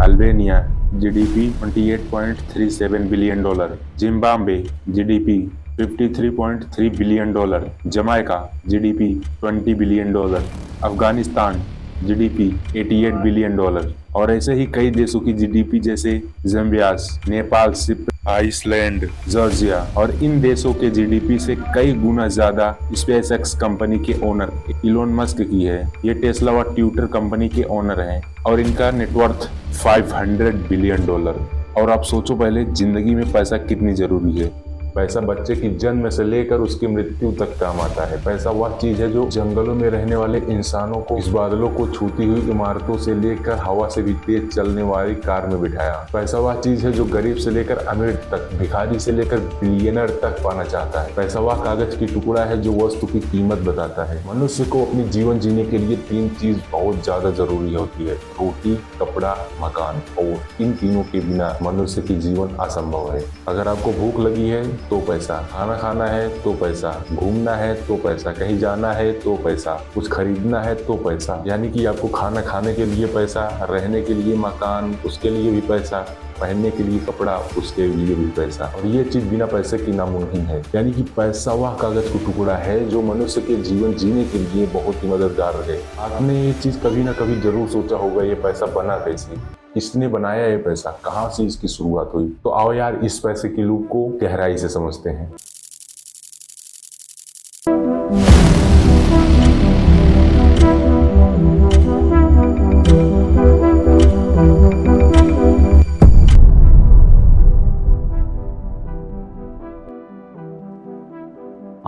Albania GDP $28.37 billion, Zimbabwe GDP $53.3 billion, Jamaica GDP $20 billion, Afghanistan GDP $88 billion और ऐसे ही कई देशों की जीडीपी जैसे ज़ाम्बिया, नेपाल, सिप्र, आइसलैंड, जॉर्जिया और इन देशों के जीडीपी से कई गुना ज्यादा स्पेसएक्स कंपनी के ओनर इलोन मस्क की है। ये टेस्ला व ट्विटर कंपनी के ओनर हैं और इनका नेटवर्थ $500 बिलियन। और आप सोचो पहले, जिंदगी में पैसा कितनी जरूरी है। पैसा बच्चे की जन्म से लेकर उसकी मृत्यु तक काम आता है। पैसा वह चीज है जो जंगलों में रहने वाले इंसानों को इस बादलों को छूती हुई इमारतों से लेकर हवा से भी तेज चलने वाली कार में बिठाया। पैसा वह चीज है जो गरीब से लेकर अमीर तक, भिखारी से लेकर बिलियनर तक पाना चाहता है। पैसा वह कागज की टुकड़ा है जो वस्तु की कीमत बताता है। मनुष्य को अपनी जीवन जीने के लिए तीन चीज बहुत ज्यादा जरूरी होती है: रोटी, कपड़ा, मकान। और इन तीनों के बिना मनुष्य की जीवन असंभव है। अगर आपको भूख लगी है तो पैसा, खाना खाना है तो पैसा, घूमना है तो पैसा, कहीं जाना है तो पैसा, कुछ खरीदना है तो पैसा। यानी कि आपको खाना खाने के लिए पैसा, रहने के लिए मकान, उसके लिए भी पैसा, पहनने के लिए कपड़ा, उसके लिए भी पैसा। और ये चीज बिना पैसे की नामुमकिन है। यानी कि पैसा वह कागज का टुकड़ा है जो मनुष्य के जीवन जीने के लिए बहुत ही मददगार रहे। आपने ये चीज कभी ना कभी जरूर सोचा होगा, ये पैसा बना कैसे, किसने बनाया ये पैसा, कहाँ से इसकी शुरुआत हुई। तो आओ यार, इस पैसे की लूप को गहराई से समझते हैं।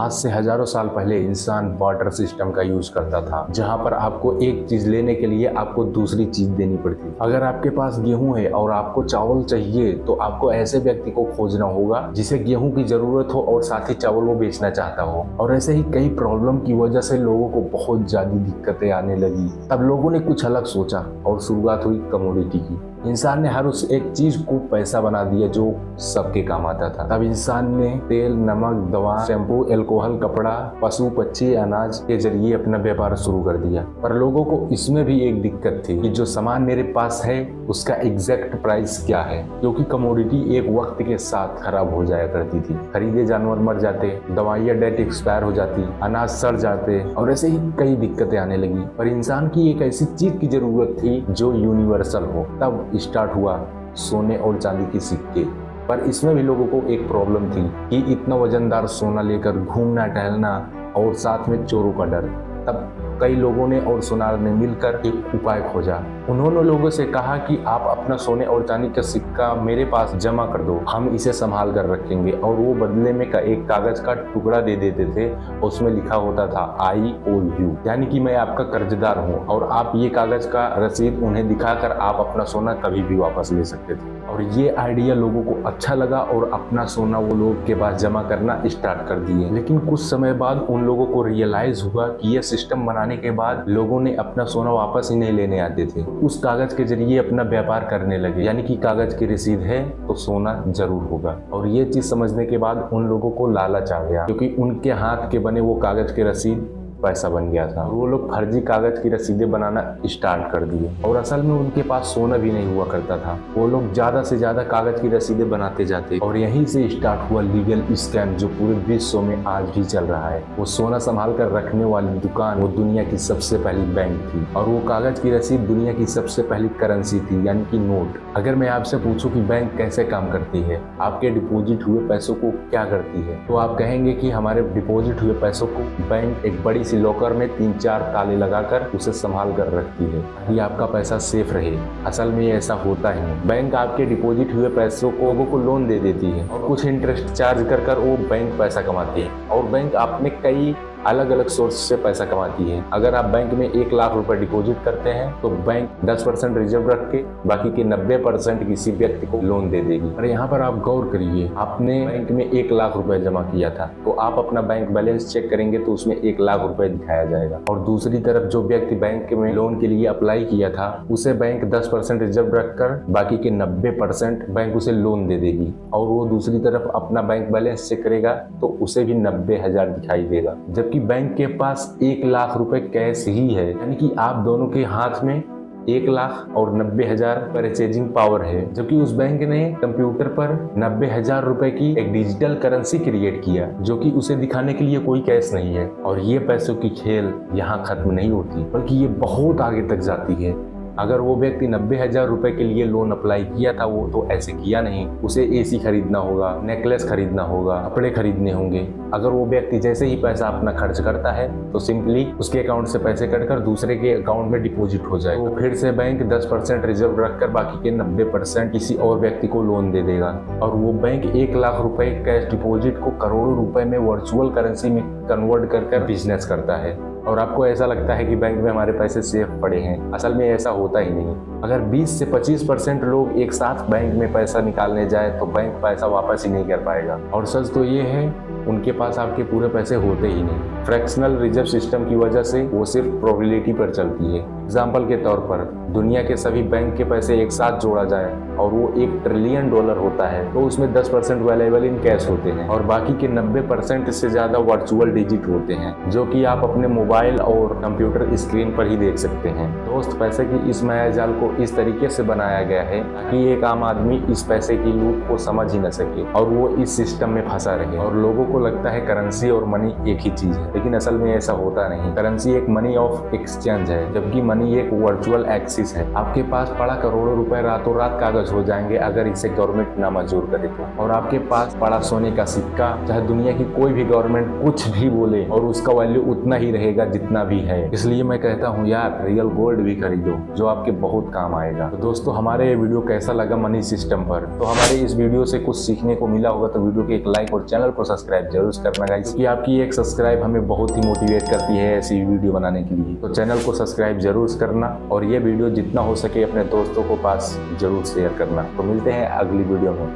आज से हजारों साल पहले इंसान बार्टर सिस्टम का यूज करता था, जहां पर आपको एक चीज लेने के लिए आपको दूसरी चीज देनी पड़ती। अगर आपके पास गेहूं है और आपको चावल चाहिए तो आपको ऐसे व्यक्ति को खोजना होगा जिसे गेहूं की जरूरत हो और साथ ही चावल वो बेचना चाहता हो। और ऐसे ही कई प्रॉब्लम की वजह से लोगों को बहुत ज्यादा दिक्कतें आने लगी। तब लोगों ने कुछ अलग सोचा और शुरुआत हुई कमोडिटी की। इंसान ने हर उस एक चीज को पैसा बना दिया जो सबके काम आता था। तब इंसान ने तेल, नमक, दवा, शैम्पू, अल्कोहल, कपड़ा, पशु, पक्षी, अनाज के जरिए अपना व्यापार शुरू कर दिया। पर लोगों को इसमें भी एक दिक्कत थी कि जो सामान मेरे पास है उसका एग्जैक्ट प्राइस क्या है, क्योंकि कमोडिटी एक वक्त के साथ खराब हो जाया करती थी। खरीदे जानवर मर जाते, दवाइयाँ डेट एक्सपायर हो जाती, अनाज सड़ जाते और ऐसे ही कई दिक्कतें आने लगी। पर इंसान की एक ऐसी चीज की जरूरत थी जो यूनिवर्सल हो। तब स्टार्ट हुआ सोने और चांदी के सिक्के। पर इसमें भी लोगों को एक प्रॉब्लम थी कि इतना वजनदार सोना लेकर घूमना टहलना और साथ में चोरों का डर। तब कई लोगों ने और सुनार ने मिलकर एक उपाय खोजा। उन्होंने लोगों से कहा कि आप अपना सोने और चांदी का सिक्का मेरे पास जमा कर दो, हम इसे संभाल कर रखेंगे। और वो बदले में एक कागज का टुकड़ा दे देते थे, उसमें लिखा होता था IOU, यानी कि मैं आपका कर्जदार हूँ और आप ये कागज का रसीद उन्हें दिखाकर आप अपना सोना कभी भी वापस ले सकते थे। और ये आइडिया लोगों को अच्छा लगा और अपना सोना वो लोग के पास जमा करना स्टार्ट कर दिए। लेकिन कुछ समय बाद उन लोगों को रियलाइज हुआ कि ये सिस्टम बनाने के बाद लोगों ने अपना सोना वापस ही नहीं लेने आते थे, उस कागज के जरिए अपना व्यापार करने लगे। यानी कि कागज की रसीद है तो सोना जरूर होगा। और ये चीज समझने के बाद उन लोगों को लालच आ गया, क्योंकि उनके हाथ के बने वो कागज की रसीद पैसा बन गया था। वो लोग फर्जी कागज की रसीदें बनाना स्टार्ट कर दिए और असल में उनके पास सोना भी नहीं हुआ करता था। वो लोग ज्यादा से ज्यादा कागज की रसीदें बनाते जाते और यहीं से स्टार्ट हुआ लीगल स्कैम जो पूरे विश्व में आज भी चल रहा है। वो सोना संभाल कर रखने वाली दुकान वो दुनिया की सबसे पहली बैंक थी और वो कागज की रसीद दुनिया की सबसे पहली करेंसी थी, यानी कि नोट। अगर मैं आपसे पूछूं कि बैंक कैसे काम करती है, आपके डिपॉजिट हुए पैसों को क्या करती है, तो आप कहेंगे कि हमारे डिपॉजिट हुए पैसों को बैंक एक बड़ी सी लॉकर में 3-4 ताले लगाकर उसे संभाल कर रखती है ताकि आपका पैसा सेफ रहे। असल में ऐसा होता है, बैंक आपके डिपॉजिट हुए पैसों को लोगों को लोन दे देती है और कुछ इंटरेस्ट चार्ज कर वो बैंक पैसा कमाती है। और बैंक आपने कई अलग अलग सोर्स से पैसा कमाती है। अगर आप बैंक में 1 लाख रुपए डिपॉजिट करते हैं तो बैंक 10% रिजर्व रख के बाकी के 90% किसी व्यक्ति को लोन दे देगी। और यहाँ पर आप गौर करिए, आपने बैंक में 1 लाख रुपए जमा किया था तो आप अपना बैंक बैलेंस चेक करेंगे तो उसमें 1 लाख रुपए दिखाया जाएगा। और दूसरी तरफ जो व्यक्ति बैंक में लोन के लिए अप्लाई किया था उसे बैंक 10% रिजर्व रखकर बाकी के 90% बैंक उसे लोन दे देगी। और वो दूसरी तरफ अपना बैंक बैलेंस चेक करेगा तो उसे भी 90,000 दिखाई देगा, जबकि बैंक के पास 1 लाख रुपए कैश ही है। यानी कि आप दोनों के हाथ में 1,90,000 और 90,000 परचेजिंग पावर है, जबकि उस बैंक ने कंप्यूटर पर 90,000 रुपए की एक डिजिटल करेंसी क्रिएट किया, जो कि उसे दिखाने के लिए कोई कैश नहीं है। और ये पैसों की खेल यहाँ खत्म नहीं होती, बल्कि ये बहुत आगे तक जाती है। अगर वो व्यक्ति 90,000 रुपए के लिए लोन अप्लाई किया था, वो तो ऐसे किया नहीं। उसे एसी खरीदना होगा, नेकलेस खरीदना होगा, कपड़े खरीदने होंगे। अगर वो व्यक्ति जैसे ही पैसा अपना खर्च करता है तो सिंपली उसके अकाउंट से पैसे कटकर दूसरे के अकाउंट में डिपॉजिट हो जाएगा। तो फिर से बैंक 10% रिजर्व रखकर बाकी के 90% किसी और व्यक्ति को लोन दे देगा। और वो बैंक 1,00,000 रुपए कैश डिपॉजिट को करोड़ों रुपए में वर्चुअल करेंसी में कन्वर्ट कर बिजनेस करता है। और आपको ऐसा लगता है कि बैंक में हमारे पैसे सेफ पड़े हैं, असल में ऐसा होता ही नहीं। अगर 20 से 25% लोग एक साथ बैंक में पैसा निकालने जाए तो बैंक पैसा वापस ही नहीं कर पाएगा। और सच तो ये है, उनके पास आपके पूरे पैसे होते ही नहीं। फ्रैक्शनल रिजर्व सिस्टम की वजह से वो सिर्फ प्रोबेबिलिटी पर चलती है। एग्जाम्पल के तौर पर दुनिया के सभी बैंक के पैसे एक साथ जोड़ा जाए और वो $1 ट्रिलियन होता है, तो उसमें 10% अवेलेबल इन कैश होते हैं और बाकी के 90% से ज्यादा वर्चुअल डिजिट होते हैं, जो कि आप अपने मोबाइल और कंप्यूटर स्क्रीन पर ही देख सकते हैं। दोस्त, पैसे की इस मायाजाल को इस तरीके से बनाया गया है ताकि एक आम आदमी इस पैसे की लूट को समझ ही न सके और वो इस सिस्टम में फंसा रहे। और लोगों को लगता है करेंसी और मनी एक ही चीज है, लेकिन असल में ऐसा होता नहीं। करेंसी एक मनी ऑफ एक्सचेंज है, जबकि मनी एक वर्चुअल एक्सिस है। आपके पास पड़ा करोड़ों रुपए रातों रात कागज हो जाएंगे अगर इसे गवर्नमेंट ना मंजूर करे तो। और आपके पास पड़ा सोने का सिक्का, चाहे दुनिया की कोई भी गवर्नमेंट कुछ भी बोले, और उसका वैल्यू उतना ही रहेगा जितना भी है। इसलिए मैं कहता हूँ यार, रियल गोल्ड भी खरीदो जो आपके बहुत काम आएगा। तो दोस्तों, हमारे ये वीडियो कैसा लगा मनी सिस्टम पर? तो हमारे इस वीडियो से कुछ सीखने को मिला होगा तो वीडियो को एक लाइक और चैनल को सब्सक्राइब जरूर करना गाइस, क्योंकि आपकी एक सब्सक्राइब हमें बहुत ही मोटिवेट करती है ऐसी वीडियो बनाने के लिए। तो चैनल को सब्सक्राइब जरूर करना और ये वीडियो जितना हो सके अपने दोस्तों को पास जरूर शेयर करना। तो मिलते हैं अगली वीडियो में।